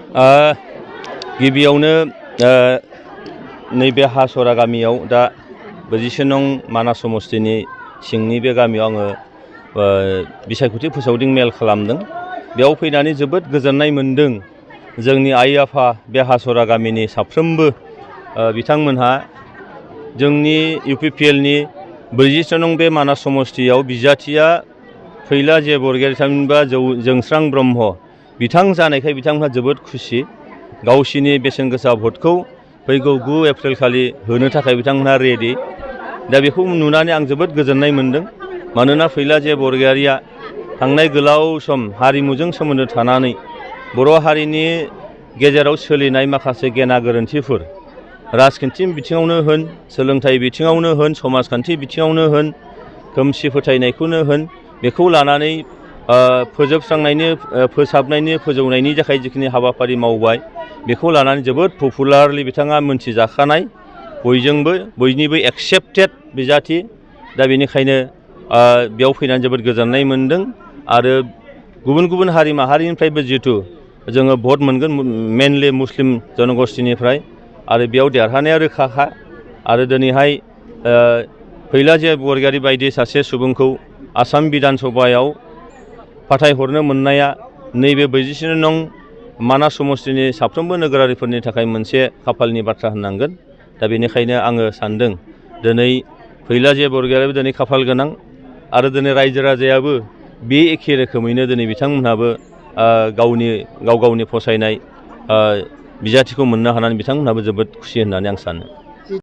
गिबियावनो नैबे हासरा गामियाव दा 27 नं मानास समस्तिनि सिंनि बे गामियाव आङो बिसायख'थि फोसावदिं मेल खालामदों। बेयाव फैनानै जोबोद गोजोननाय मोन्दों। जोंनि आइ आफा बे हासरा गामिनि साफ्रोमबो बिथांमोनहा जोंनि UPPLनि 27 नं बे मानास समस्तियाव बिजाथिया फैला जे बरगयारी थामहिनबा जोंस्रां ब्रह्म बिथां जानायखाय बिथांमोनहा जोबोद खुसि। गावसिनि बेसेन गोसा भटखौ फैगौ 9 एप्रिल खालि होनो थाखाय बिथांमोनहा रेडि। दा बेखौ नुनानै आं जोबोद गोजोननाय मोन्दों। मानोना फैला जे बरगयारीया थांनाय गोलाव सम हारिमुजों सोमोन्दो थानानै बर' हारिनि गेजेराव सोलिनाय माखासे गेना गोरोन्थिफोर राजखान्थि बिथिङावनो होन, सोलोंथाइ बिथिङावनो होन, समाजखान्थि बिथिङावनो होन, खोमसि फोथायनायखौनो होन, बेखौ लानानै फोसाबनायनि फोजौनायनि थाखाय जिखिनि हाबाफारि मावबाय बेखौ लानानै जोबोद पपुलारलि बिथाङा मोनथिजाखानाय, बयनिबो एक्सेप्टेड बिजाथि। दा बेनिखायनो बेयाव फैनानै जोबोद गोजोननाय मोन्दों। आरो गुबुन गुबुन हारि माहारिनिफ्रायबो जिहेथु जोङो भट मोनगोन, मेनलि मुस्लिम जनगोष्ठीनिफ्राय, आरो बेयाव देरहानाया रोखाखा। आरो दिनैहाय फैला जे बरगयारी बायदि सासे सुबुंखौ आसाम बिधान सभायाव फाथायहरनो मोननाया नैबे 27 नं मानास समस्तिनि साफ्रोमबो नोगोरारिफोरनि थाखाय मोनसे खाफालनि बाथ्रा होननांगोन। दा बेनिखायनो आङो सान्दों दिनै फैला जे बरगयारीयाबो दिनै खाफाल गोनां, आरो दिनै रायजो राजायाबो बे एखे रोखोमैनो दिनै बिथांमोनहाबो गाव गावनि फसायनाय बिजाथिखौ मोननो हानानै बिथांमोनहाबो जोबोद खुसि होननानै आं सानो।